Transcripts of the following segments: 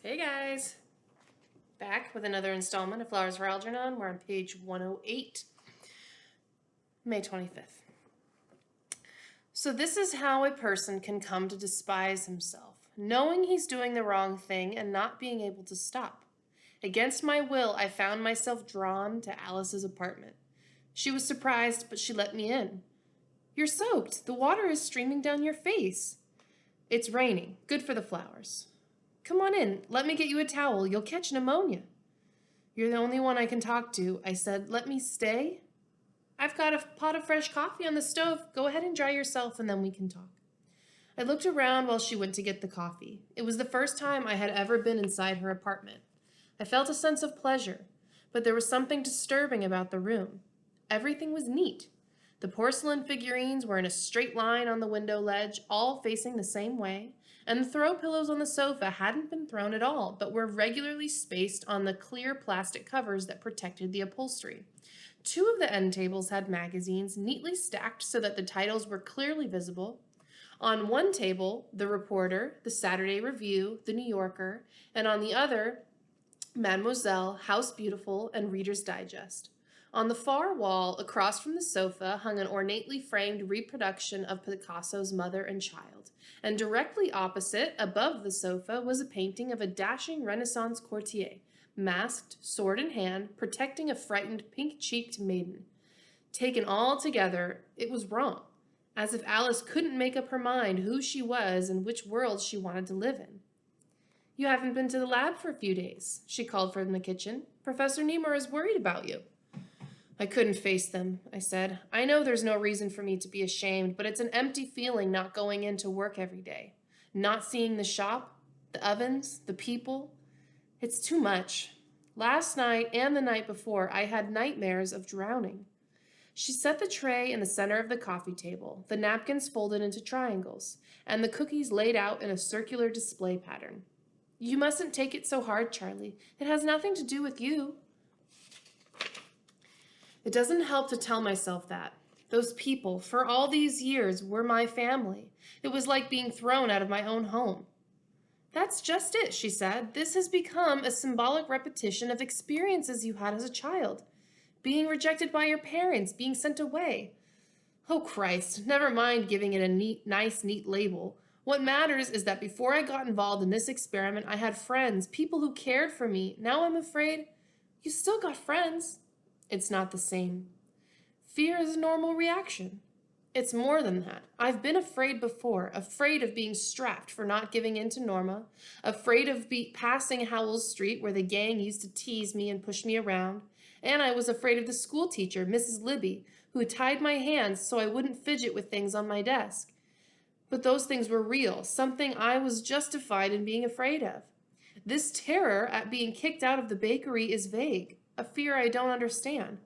Hey guys, back with another installment of Flowers for Algernon. We're on page 108, May 25th. So this is how a person can come to despise himself, knowing he's doing the wrong thing and not being able to stop. Against my will, I found myself drawn to Alice's apartment. She was surprised, but she let me in. You're soaked. The water is streaming down your face. It's raining. Good for the flowers. Come on in. Let me get you a towel. You'll catch pneumonia. You're the only one I can talk to, I said. Let me stay. I've got a pot of fresh coffee on the stove. Go ahead and dry yourself and then we can talk. I looked around while she went to get the coffee. It was the first time I had ever been inside her apartment. I felt a sense of pleasure, but there was something disturbing about the room. Everything was neat. The porcelain figurines were in a straight line on the window ledge, all facing the same way, and the throw pillows on the sofa hadn't been thrown at all, but were regularly spaced on the clear plastic covers that protected the upholstery. Two of the end tables had magazines neatly stacked so that the titles were clearly visible. On one table, The Reporter, The Saturday Review, The New Yorker, and on the other, Mademoiselle, House Beautiful, and Reader's Digest. On the far wall, across from the sofa, hung an ornately framed reproduction of Picasso's Mother and Child, and directly opposite, above the sofa, was a painting of a dashing Renaissance courtier, masked, sword in hand, protecting a frightened pink-cheeked maiden. Taken all together, it was wrong, as if Alice couldn't make up her mind who she was and which world she wanted to live in. You haven't been to the lab for a few days, she called from the kitchen. Professor Nemur is worried about you. I couldn't face them, I said. I know there's no reason for me to be ashamed, but it's an empty feeling not going into work every day. Not seeing the shop, the ovens, the people. It's too much. Last night and the night before, I had nightmares of drowning. She set the tray in the center of the coffee table, the napkins folded into triangles, and the cookies laid out in a circular display pattern. You mustn't take it so hard, Charlie. It has nothing to do with you. It doesn't help to tell myself that. Those people, for all these years, were my family. It was like being thrown out of my own home. That's just it, she said. This has become a symbolic repetition of experiences you had as a child. Being rejected by your parents, being sent away. Oh, Christ, never mind giving it a nice, neat label. What matters is that before I got involved in this experiment, I had friends, people who cared for me. Now I'm afraid you still got friends. It's not the same. Fear is a normal reaction. It's more than that. I've been afraid before, afraid of being strapped for not giving in to Norma, afraid of passing Howells Street where the gang used to tease me and push me around, and I was afraid of the school teacher, Mrs. Libby, who tied my hands so I wouldn't fidget with things on my desk. But those things were real, something I was justified in being afraid of. This terror at being kicked out of the bakery is vague, a fear I don't understand.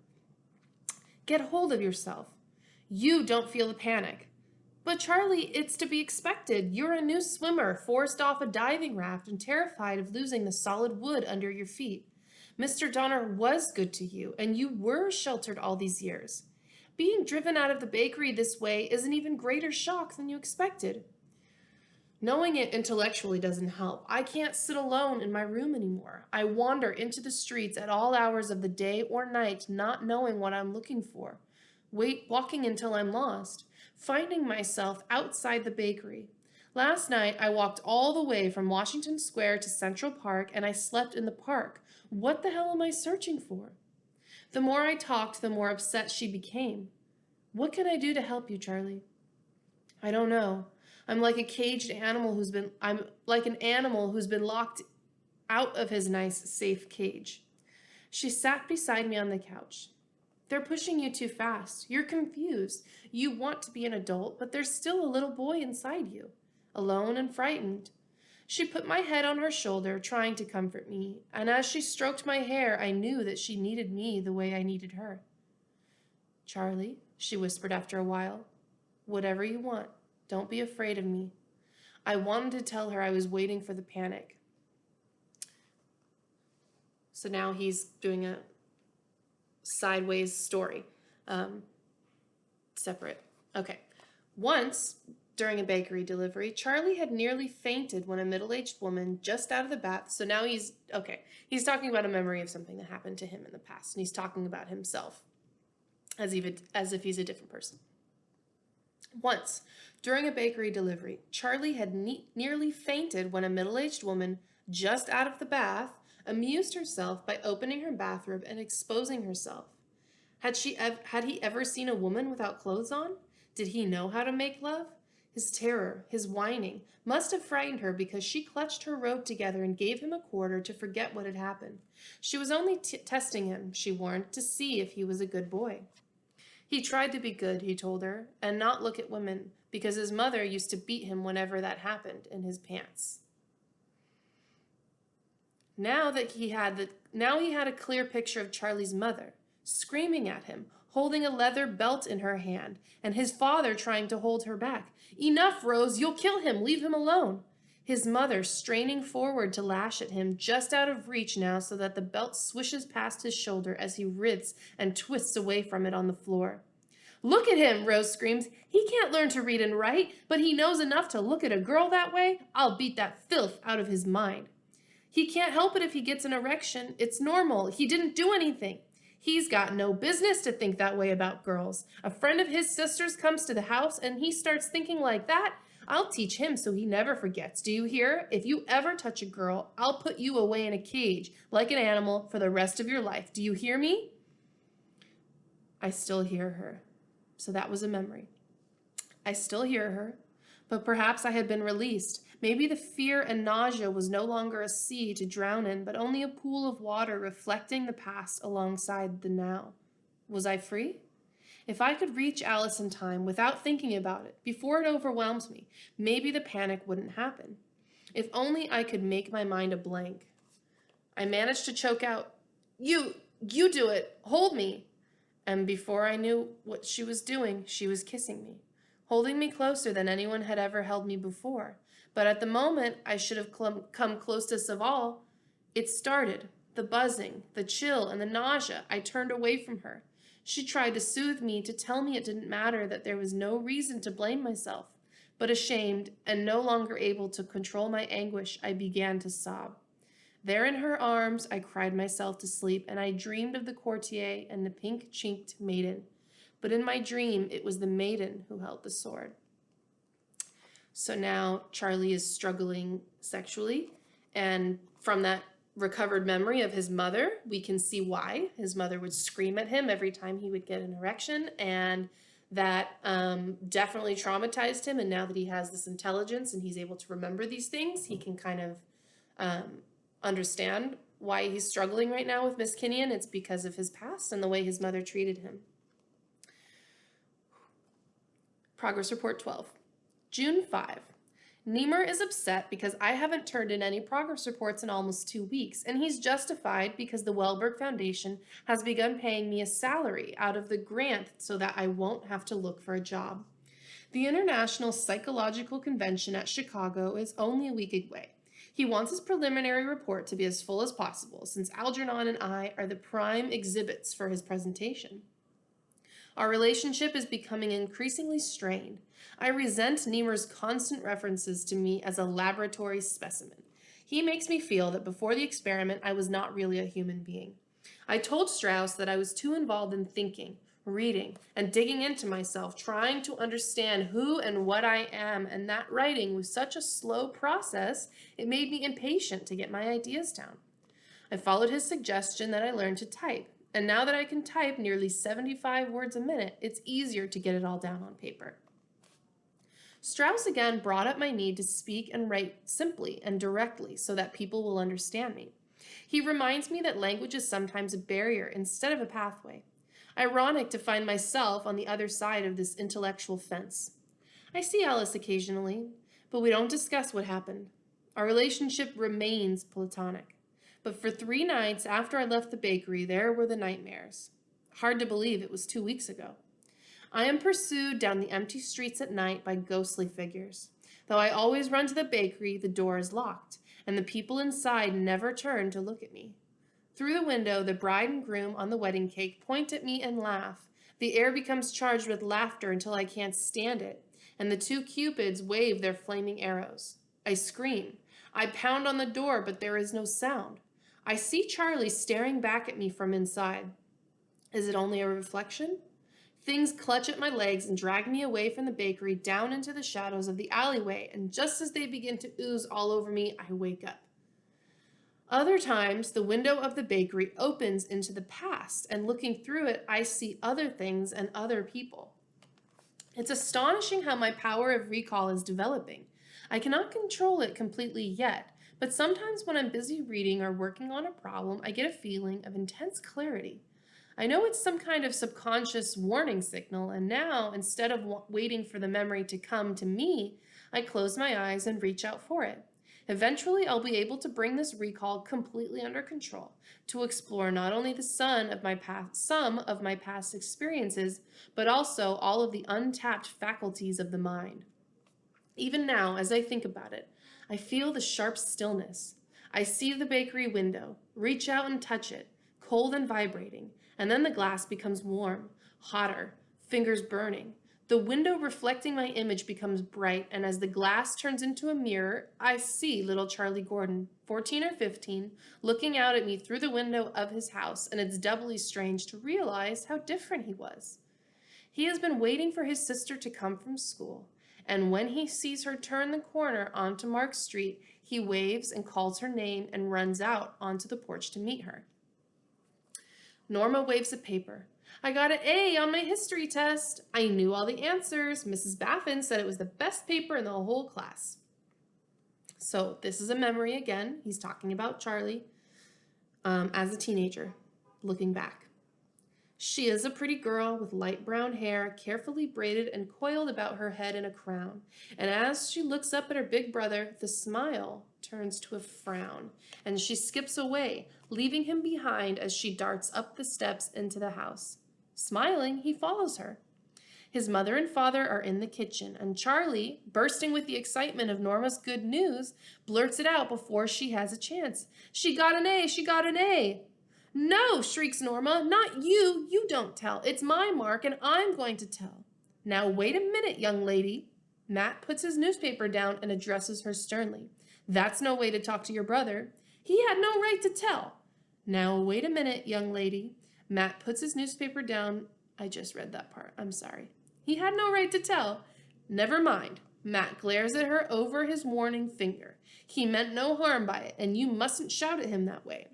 Get hold of yourself. You don't feel the panic. But Charlie, it's to be expected. You're a new swimmer, forced off a diving raft and terrified of losing the solid wood under your feet. Mr. Donner was good to you, and you were sheltered all these years. Being driven out of the bakery this way is an even greater shock than you expected. Knowing it intellectually doesn't help. I can't sit alone in my room anymore. I wander into the streets at all hours of the day or night, not knowing what I'm looking for. Walking until I'm lost, finding myself outside the bakery. Last night, I walked all the way from Washington Square to Central Park, and I slept in the park. What the hell am I searching for? The more I talked, the more upset she became. What can I do to help you, Charlie? I don't know. I'm like an animal who's been locked out of his nice, safe cage. She sat beside me on the couch. They're pushing you too fast. You're confused. You want to be an adult, but there's still a little boy inside you, alone and frightened. She put my head on her shoulder, trying to comfort me, and as she stroked my hair, I knew that she needed me the way I needed her. Charlie, she whispered after a while, whatever you want. Don't be afraid of me. I wanted to tell her I was waiting for the panic. So now he's doing a sideways story. Separate. Okay. Once, During a bakery delivery, Charlie had nearly fainted when a middle-aged woman just out of the bath. So now he's talking about a memory of something that happened to him in the past, and he's talking about himself as if he's a different person. Once, during a bakery delivery, Charlie had nearly fainted when a middle-aged woman just out of the bath amused herself by opening her bathrobe and exposing herself. Had he ever seen a woman without clothes on? Did he know how to make love? His terror, his whining, must have frightened her because she clutched her robe together and gave him a quarter to forget what had happened. She was only testing him, she warned, to see if he was a good boy. He tried to be good, he told her, and not look at women, because his mother used to beat him whenever that happened in his pants. Now he had a clear picture of Charlie's mother, screaming at him, holding a leather belt in her hand, and his father trying to hold her back. "Enough, Rose, you'll kill him, leave him alone." His mother straining forward to lash at him, just out of reach now so that the belt swishes past his shoulder as he writhes and twists away from it on the floor. "Look at him," Rose screams. "He can't learn to read and write, but he knows enough to look at a girl that way. I'll beat that filth out of his mind. He can't help it if he gets an erection. It's normal. He didn't do anything. He's got no business to think that way about girls. A friend of his sister's comes to the house and he starts thinking like that. I'll teach him so he never forgets. Do you hear? If you ever touch a girl, I'll put you away in a cage like an animal for the rest of your life. Do you hear me?" I still hear her. So that was a memory. I still hear her, but perhaps I had been released. Maybe the fear and nausea was no longer a sea to drown in, but only a pool of water reflecting the past alongside the now. Was I free? If I could reach Alice in time without thinking about it, before it overwhelms me, maybe the panic wouldn't happen. If only I could make my mind a blank. I managed to choke out, You do it, hold me." And before I knew what she was doing, she was kissing me, holding me closer than anyone had ever held me before. But at the moment I should have come closest of all, it started. The buzzing, the chill, and the nausea. I turned away from her. She tried to soothe me, to tell me it didn't matter, that there was no reason to blame myself. But ashamed and no longer able to control my anguish, I began to sob. There in her arms, I cried myself to sleep, and I dreamed of the courtier and the pink-cheeked maiden. But in my dream, it was the maiden who held the sword. So now Charlie is struggling sexually, and from that recovered memory of his mother, we can see why his mother would scream at him every time he would get an erection, and that definitely traumatized him. And now that he has this intelligence and he's able to remember these things, he can kind of understand why he's struggling right now with Miss Kinnian. It's because of his past and the way his mother treated him. Progress Report 12. June 5. Niemer is upset because I haven't turned in any progress reports in almost 2 weeks, and he's justified because the Wellberg Foundation has begun paying me a salary out of the grant so that I won't have to look for a job. The International Psychological Convention at Chicago is only a week away. He wants his preliminary report to be as full as possible, since Algernon and I are the prime exhibits for his presentation. Our relationship is becoming increasingly strained. I resent Niemer's constant references to me as a laboratory specimen. He makes me feel that before the experiment, I was not really a human being. I told Strauss that I was too involved in thinking, reading, and digging into myself, trying to understand who and what I am, and that writing was such a slow process, it made me impatient to get my ideas down. I followed his suggestion that I learn to type, and now that I can type nearly 75 words a minute, it's easier to get it all down on paper. Strauss again brought up my need to speak and write simply and directly so that people will understand me. He reminds me that language is sometimes a barrier instead of a pathway. Ironic to find myself on the other side of this intellectual fence. I see Alice occasionally, but we don't discuss what happened. Our relationship remains platonic. But for 3 nights after I left the bakery, there were the nightmares. Hard to believe it was 2 weeks ago. I am pursued down the empty streets at night by ghostly figures. Though I always run to the bakery, the door is locked, and the people inside never turn to look at me. Through the window, the bride and groom on the wedding cake point at me and laugh. The air becomes charged with laughter until I can't stand it, and the two cupids wave their flaming arrows. I scream. I pound on the door, but there is no sound. I see Charlie staring back at me from inside. Is it only a reflection? Things clutch at my legs and drag me away from the bakery down into the shadows of the alleyway, and just as they begin to ooze all over me, I wake up. Other times, the window of the bakery opens into the past, and looking through it, I see other things and other people. It's astonishing how my power of recall is developing. I cannot control it completely yet, but sometimes when I'm busy reading or working on a problem, I get a feeling of intense clarity. I know it's some kind of subconscious warning signal, and now, instead of waiting for the memory to come to me, I close my eyes and reach out for it. Eventually, I'll be able to bring this recall completely under control, to explore not only some of my past experiences, but also all of the untapped faculties of the mind. Even now, as I think about it, I feel the sharp stillness. I see the bakery window, reach out and touch it, cold and vibrating, and then the glass becomes warm, hotter, fingers burning. The window reflecting my image becomes bright, and as the glass turns into a mirror, I see little Charlie Gordon, 14 or 15, looking out at me through the window of his house, and it's doubly strange to realize how different he was. He has been waiting for his sister to come from school, and when he sees her turn the corner onto Mark Street, he waves and calls her name and runs out onto the porch to meet her. Norma waves a paper. I got an A on my history test. I knew all the answers. Mrs. Baffin said it was the best paper in the whole class. So this is a memory again. He's talking about Charlie as a teenager, looking back. She is a pretty girl with light brown hair, carefully braided and coiled about her head in a crown. And as she looks up at her big brother, the smile turns to a frown, and she skips away, leaving him behind as she darts up the steps into the house. Smiling, he follows her. His mother and father are in the kitchen, and Charlie, bursting with the excitement of Norma's good news, blurts it out before she has a chance. She got an A! She got an A! No, shrieks Norma, not you. You don't tell. It's my mark, and I'm going to tell. Now, wait a minute, young lady. Matt puts his newspaper down and addresses her sternly. That's no way to talk to your brother. He had no right to tell. Now, wait a minute, young lady. Matt puts his newspaper down. I just read that part. I'm sorry. He had no right to tell. Never mind. Matt glares at her over his warning finger. He meant no harm by it, and you mustn't shout at him that way.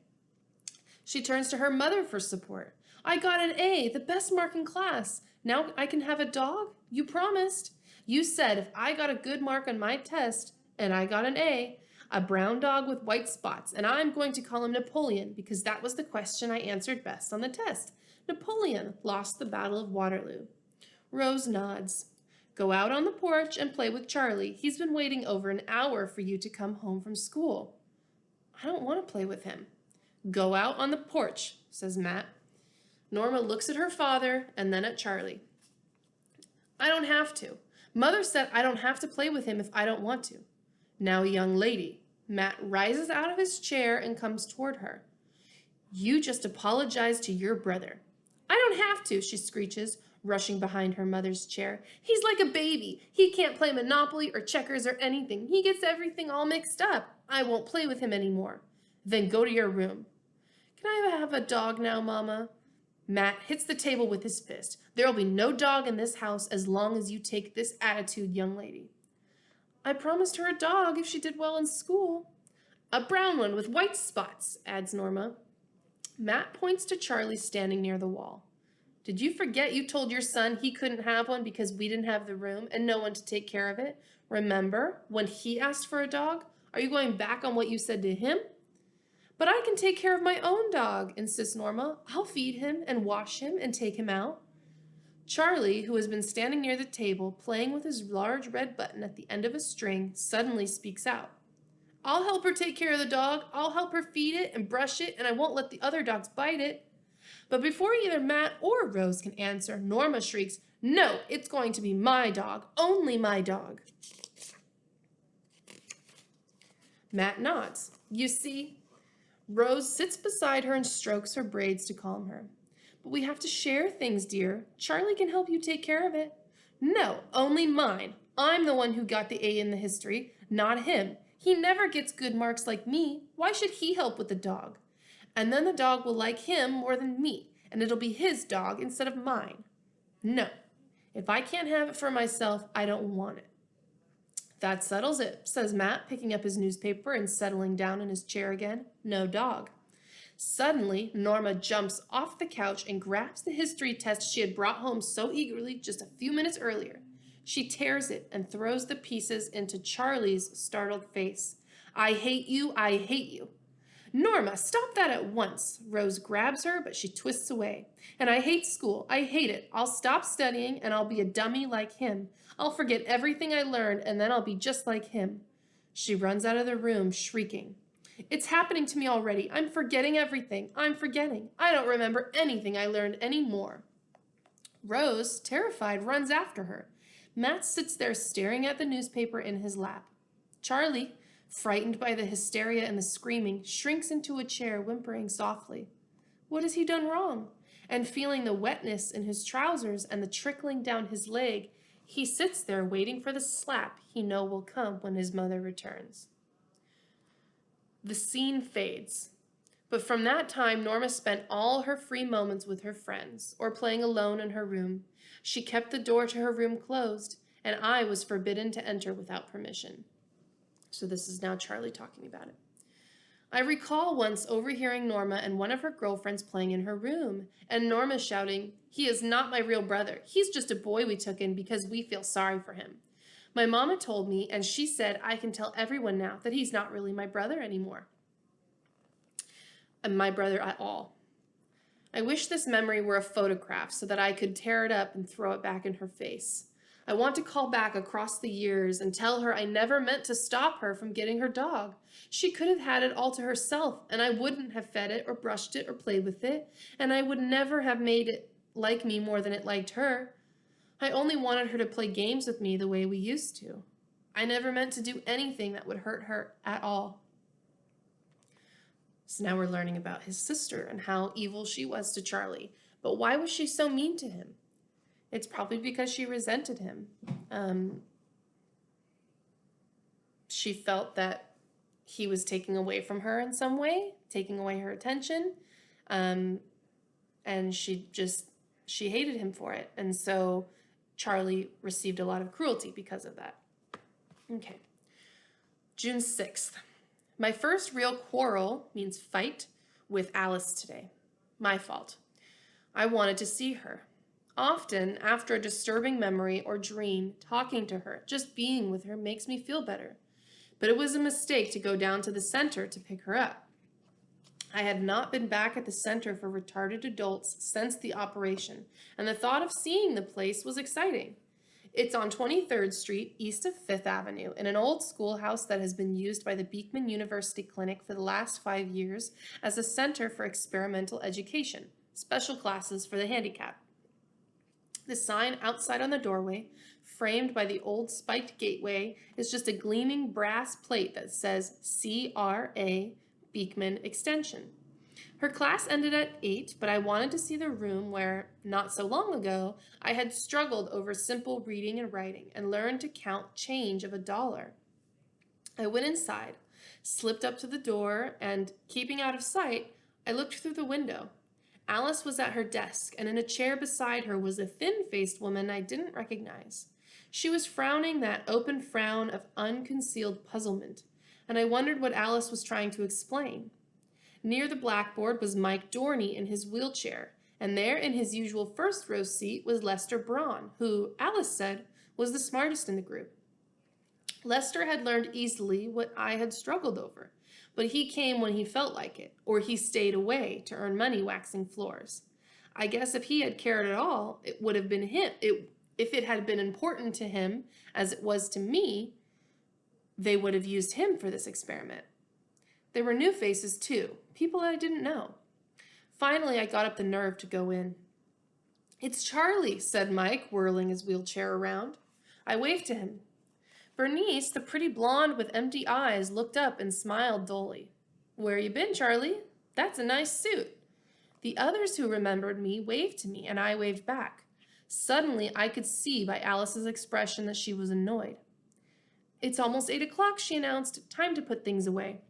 She turns to her mother for support. I got an A, the best mark in class. Now I can have a dog? You promised. You said if I got a good mark on my test, and I got an A, a brown dog with white spots, and I'm going to call him Napoleon because that was the question I answered best on the test. Napoleon lost the Battle of Waterloo. Rose nods. Go out on the porch and play with Charlie. He's been waiting over an hour for you to come home from school. I don't want to play with him. Go out on the porch, says Matt. Norma looks at her father and then at Charlie. I don't have to. Mother said I don't have to play with him if I don't want to. Now, young lady. Matt rises out of his chair and comes toward her. You just apologized to your brother. I don't have to, she screeches, rushing behind her mother's chair. He's like a baby. He can't play Monopoly or checkers or anything. He gets everything all mixed up. I won't play with him anymore. Then go to your room. Can I have a dog now, Mama? Matt hits the table with his fist. There'll be no dog in this house as long as you take this attitude, young lady. I promised her a dog if she did well in school. A brown one with white spots, adds Norma. Matt points to Charlie standing near the wall. Did you forget you told your son he couldn't have one because we didn't have the room and no one to take care of it? Remember when he asked for a dog? Are you going back on what you said to him? But I can take care of my own dog, insists Norma. I'll feed him and wash him and take him out. Charlie, who has been standing near the table, playing with his large red button at the end of a string, suddenly speaks out. I'll help her take care of the dog. I'll help her feed it and brush it, and I won't let the other dogs bite it. But before either Matt or Rose can answer, Norma shrieks, No, it's going to be my dog, only my dog. Matt nods. You see, Rose sits beside her and strokes her braids to calm her. But we have to share things, dear. Charlie can help you take care of it. No, only mine. I'm the one who got the A in the history, not him. He never gets good marks like me. Why should he help with the dog? And then the dog will like him more than me, and it'll be his dog instead of mine. No, if I can't have it for myself, I don't want it. That settles it, says Matt, picking up his newspaper and settling down in his chair again. No dog. Suddenly, Norma jumps off the couch and grabs the history test she had brought home so eagerly just a few minutes earlier. She tears it and throws the pieces into Charlie's startled face. I hate you, I hate you. Norma, stop that at once. Rose grabs her, but she twists away. And I hate school. I hate it. I'll stop studying and I'll be a dummy like him. I'll forget everything I learned and then I'll be just like him. She runs out of the room, shrieking. It's happening to me already. I'm forgetting everything. I'm forgetting. I don't remember anything I learned anymore. Rose, terrified, runs after her. Matt sits there staring at the newspaper in his lap. Charlie, frightened by the hysteria and the screaming, shrinks into a chair, whimpering softly. What has he done wrong? And feeling the wetness in his trousers and the trickling down his leg, he sits there waiting for the slap he knows will come when his mother returns. The scene fades. But from that time, Norma spent all her free moments with her friends, or playing alone in her room. She kept the door to her room closed, and I was forbidden to enter without permission. So this is now Charlie talking about it. I recall once overhearing Norma and one of her girlfriends playing in her room, and Norma shouting, "He is not my real brother. He's just a boy we took in because we feel sorry for him." My mama told me, and she said I can tell everyone now that he's not really my brother anymore. And my brother at all. I wish this memory were a photograph so that I could tear it up and throw it back in her face. I want to call back across the years and tell her I never meant to stop her from getting her dog. She could have had it all to herself, and I wouldn't have fed it or brushed it or played with it, and I would never have made it like me more than it liked her. I only wanted her to play games with me the way we used to. I never meant to do anything that would hurt her at all. So now we're learning about his sister and how evil she was to Charlie. But why was she so mean to him? It's probably because she resented him. She felt that he was taking away from her in some way, taking away her attention, and she hated him for it. And so Charlie received a lot of cruelty because of that. Okay. June 6th. My first real quarrel, means fight, with Alice today. My fault. I wanted to see her. Often, after a disturbing memory or dream, talking to her, just being with her makes me feel better. But it was a mistake to go down to the center to pick her up. I had not been back at the Center for Retarded Adults since the operation, and the thought of seeing the place was exciting. It's on 23rd Street, east of 5th Avenue, in an old schoolhouse that has been used by the Beekman University Clinic for the last 5 years as a center for experimental education, special classes for the handicapped. The sign outside on the doorway, framed by the old spiked gateway, is just a gleaming brass plate that says CRA Beekman Extension. Her class ended at 8, but I wanted to see the room where, not so long ago, I had struggled over simple reading and writing and learned to count change of $1. I went inside, slipped up to the door, and, keeping out of sight, I looked through the window. Alice was at her desk, and in a chair beside her was a thin-faced woman I didn't recognize. She was frowning that open frown of unconcealed puzzlement, and I wondered what Alice was trying to explain. Near the blackboard was Mike Dorney in his wheelchair, and there in his usual first-row seat was Lester Braun, who, Alice said, was the smartest in the group. Lester had learned easily what I had struggled over, but he came when he felt like it, or he stayed away to earn money waxing floors. I guess if he had cared at all, it would have been him. If it had been important to him, as it was to me, they would have used him for this experiment. There were new faces, too, people I didn't know. Finally, I got up the nerve to go in. "It's Charlie," said Mike, whirling his wheelchair around. I waved to him. Bernice, the pretty blonde with empty eyes, looked up and smiled dully. "Where you been, Charlie? That's a nice suit." The others who remembered me waved to me, and I waved back. Suddenly, I could see by Alice's expression that she was annoyed. "It's almost 8 o'clock," she announced. "Time to put things away."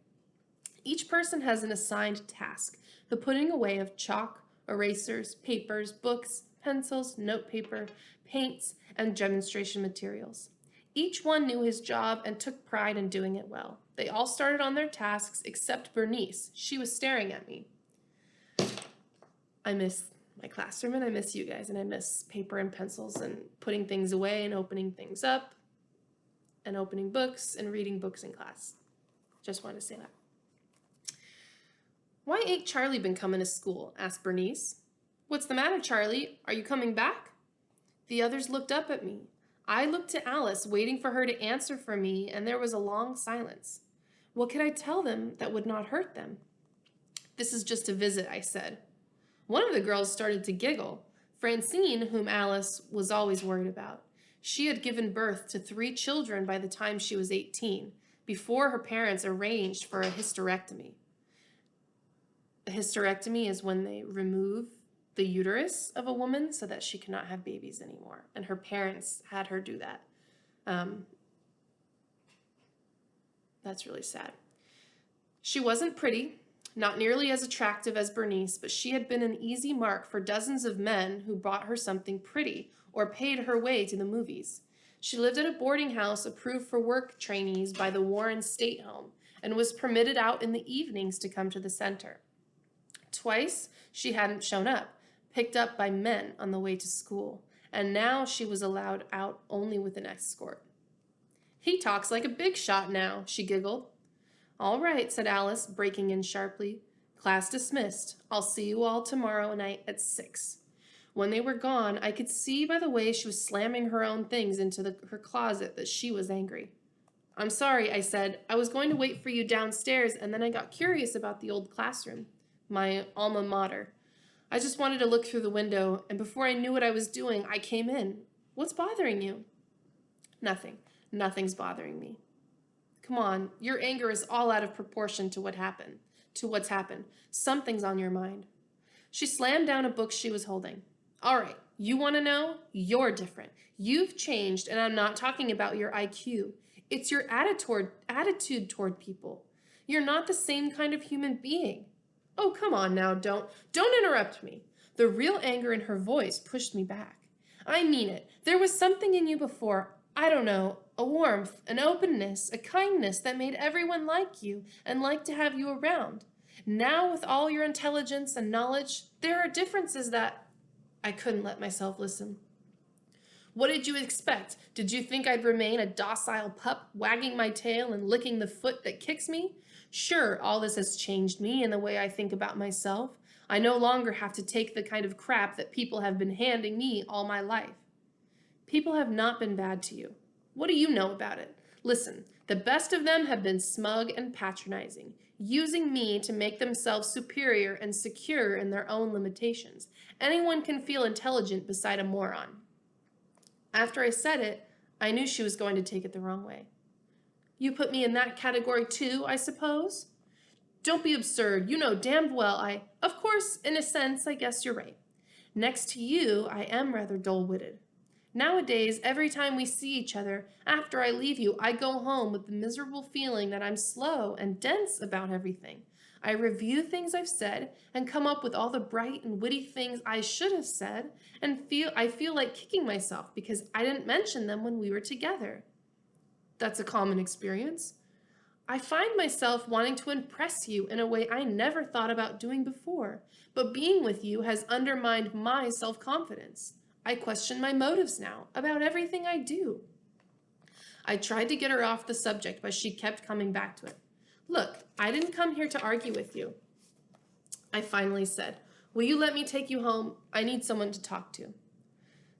Each person has an assigned task, the putting away of chalk, erasers, papers, books, pencils, notepaper, paints, and demonstration materials. Each one knew his job and took pride in doing it well. They all started on their tasks except Bernice. She was staring at me. I miss my classroom and I miss you guys, and I miss paper and pencils and putting things away and opening things up and opening books and reading books in class. Just wanted to say that. "Why ain't Charlie been coming to school?" asked Bernice. "What's the matter, Charlie? Are you coming back?" The others looked up at me. I looked to Alice, waiting for her to answer for me, and there was a long silence. What could I tell them that would not hurt them? "This is just a visit," I said. One of the girls started to giggle. Francine, whom Alice was always worried about. She had given birth to 3 children by the time she was 18, before her parents arranged for a hysterectomy. A hysterectomy is when they remove the uterus of a woman so that she cannot have babies anymore. And her parents had her do that. That's really sad. She wasn't pretty, not nearly as attractive as Bernice, but she had been an easy mark for dozens of men who bought her something pretty or paid her way to the movies. She lived at a boarding house approved for work trainees by the Warren State Home and was permitted out in the evenings to come to the center. Twice she hadn't shown up, picked up by men on the way to school, and now she was allowed out only with an escort. "He talks like a big shot now," she giggled. "All right," said Alice, breaking in sharply. "Class dismissed. I'll see you all tomorrow night at 6. When they were gone, I could see by the way she was slamming her own things into her closet that she was angry. "I'm sorry," I said. "I was going to wait for you downstairs, and then I got curious about the old classroom, my alma mater. I just wanted to look through the window, and before I knew what I was doing, I came in. What's bothering you?" "Nothing. Nothing's bothering me." "Come on, your anger is all out of proportion to what's happened. Something's on your mind." She slammed down a book she was holding. "All right, you want to know? You're different. You've changed, and I'm not talking about your IQ. It's your attitude toward people. You're not the same kind of human being." "Oh, come on now, don't interrupt me." The real anger in her voice pushed me back. "I mean it. There was something in you before, I don't know, a warmth, an openness, a kindness that made everyone like you and like to have you around. Now, with all your intelligence and knowledge, there are differences that—" I couldn't let myself listen. "What did you expect? Did you think I'd remain a docile pup, wagging my tail and licking the foot that kicks me? Sure, all this has changed me in the way I think about myself. I no longer have to take the kind of crap that people have been handing me all my life." "People have not been bad to you. What do you know about it? Listen, the best of them have been smug and patronizing, using me to make themselves superior and secure in their own limitations. Anyone can feel intelligent beside a moron." After I said it, I knew she was going to take it the wrong way. "You put me in that category too, I suppose?" "Don't be absurd. You know damned well Of course, in a sense, I guess you're right. Next to you, I am rather dull-witted. Nowadays, every time we see each other, after I leave you, I go home with the miserable feeling that I'm slow and dense about everything. I review things I've said and come up with all the bright and witty things I should have said, and I feel like kicking myself because I didn't mention them when we were together." "That's a common experience." "I find myself wanting to impress you in a way I never thought about doing before, but being with you has undermined my self-confidence. I question my motives now about everything I do." I tried to get her off the subject, but she kept coming back to it. "Look, I didn't come here to argue with you." I finally said, "Will you let me take you home? I need someone to talk to."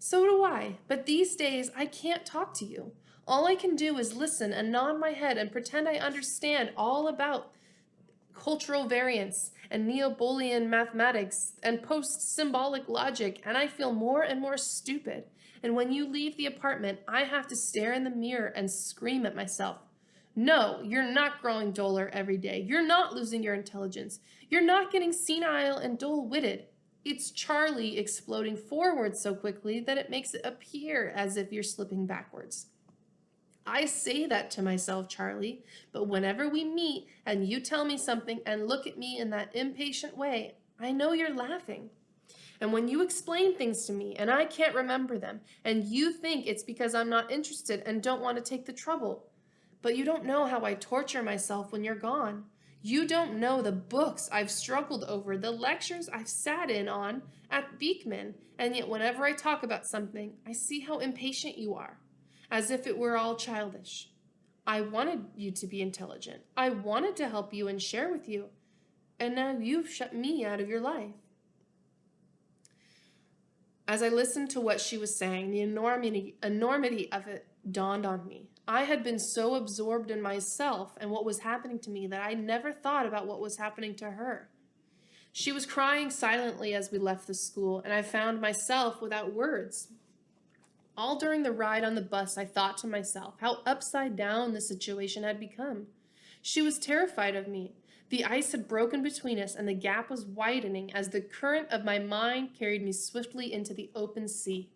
"So do I, but these days I can't talk to you. All I can do is listen and nod my head and pretend I understand all about cultural variance and Neobolian mathematics and post-symbolic logic, and I feel more and more stupid. And when you leave the apartment, I have to stare in the mirror and scream at myself. No, you're not growing duller every day. You're not losing your intelligence. You're not getting senile and dull-witted. It's Charlie exploding forward so quickly that it makes it appear as if you're slipping backwards. I say that to myself, Charlie, but whenever we meet and you tell me something and look at me in that impatient way, I know you're laughing. And when you explain things to me and I can't remember them, and you think it's because I'm not interested and don't want to take the trouble, but you don't know how I torture myself when you're gone. You don't know the books I've struggled over, the lectures I've sat in on at Beekman, and yet whenever I talk about something, I see how impatient you are, as if it were all childish. I wanted you to be intelligent. I wanted to help you and share with you, and now you've shut me out of your life. As I listened to what she was saying, the enormity of it dawned on me. I had been so absorbed in myself and what was happening to me that I never thought about what was happening to her. She was crying silently as we left the school, and I found myself without words. All during the ride on the bus, I thought to myself how upside down the situation had become. She was terrified of me. The ice had broken between us, and the gap was widening as the current of my mind carried me swiftly into the open sea.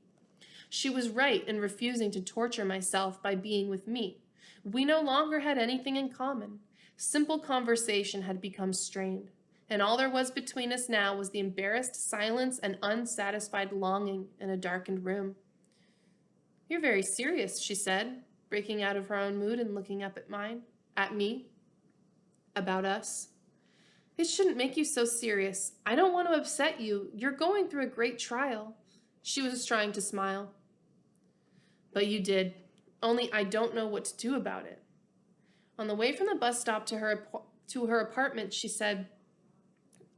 She was right in refusing to torture myself by being with me. We no longer had anything in common. Simple conversation had become strained, and all there was between us now was the embarrassed silence and unsatisfied longing in a darkened room. "You're very serious," she said, breaking out of her own mood and looking up at me. "About us?" "It shouldn't make you so serious. I don't want to upset you. You're going through a great trial." She was trying to smile. "But you did. Only I don't know what to do about it." On the way from the bus stop to her apartment, she said,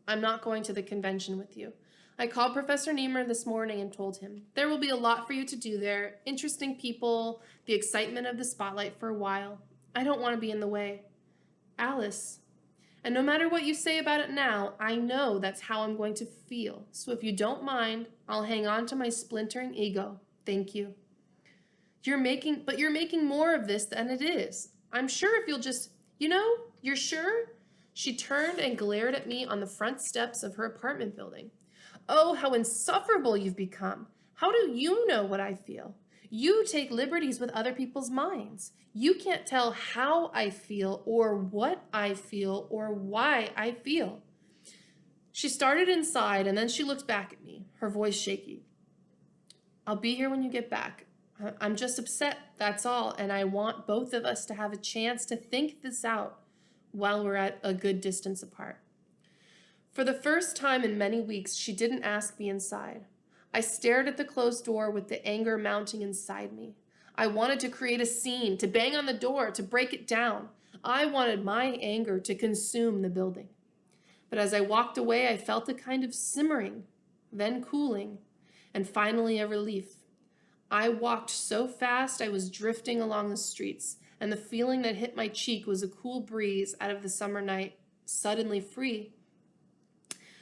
"I'm not going to the convention with you. I called Professor Niemer this morning and told him, there will be a lot for you to do there, interesting people, the excitement of the spotlight for a while. I don't want to be in the way. Alice, and no matter what you say about it now, I know that's how I'm going to feel. So if you don't mind, I'll hang on to my splintering ego. Thank you." You're making more of this than it is. I'm sure if you'll just, you're sure?" She turned and glared at me on the front steps of her apartment building. "Oh, how insufferable you've become. How do you know what I feel? You take liberties with other people's minds. You can't tell how I feel or what I feel or why I feel." She started inside and then she looked back at me, her voice shaky. "I'll be here when you get back. I'm just upset, that's all, and I want both of us to have a chance to think this out while we're at a good distance apart." For the first time in many weeks, she didn't ask me inside. I stared at the closed door with the anger mounting inside me. I wanted to create a scene, to bang on the door, to break it down. I wanted my anger to consume the building. But as I walked away, I felt a kind of simmering, then cooling, and finally a relief. I walked so fast I was drifting along the streets, and the feeling that hit my cheek was a cool breeze out of the summer night, suddenly free.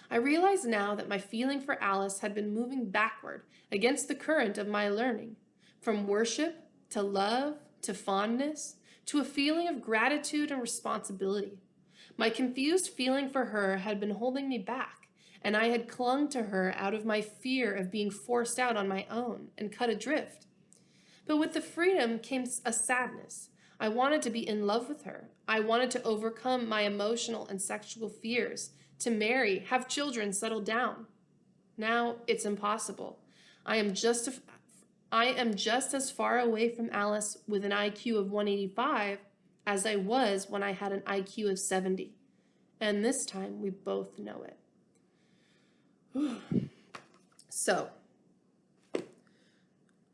I realized now that my feeling for Alice had been moving backward against the current of my learning, from worship to love to fondness to a feeling of gratitude and responsibility. My confused feeling for her had been holding me back, and I had clung to her out of my fear of being forced out on my own and cut adrift. But with the freedom came a sadness. I wanted to be in love with her. I wanted to overcome my emotional and sexual fears, to marry, have children, settle down. Now it's impossible. I am just as far away from Alice with an IQ of 185 as I was when I had an IQ of 70. And this time we both know it. So,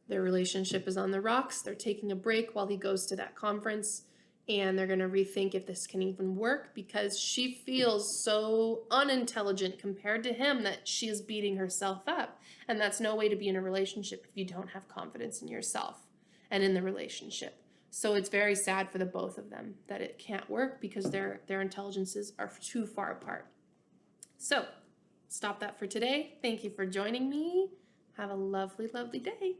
their relationship is on the rocks. They're taking a break while he goes to that conference, and they're going to rethink if this can even work because she feels so unintelligent compared to him that she is beating herself up. And that's no way to be in a relationship if you don't have confidence in yourself and in the relationship. So it's very sad for the both of them that it can't work because their intelligences are too far apart. So, stop that for today. Thank you for joining me. Have a lovely, lovely day.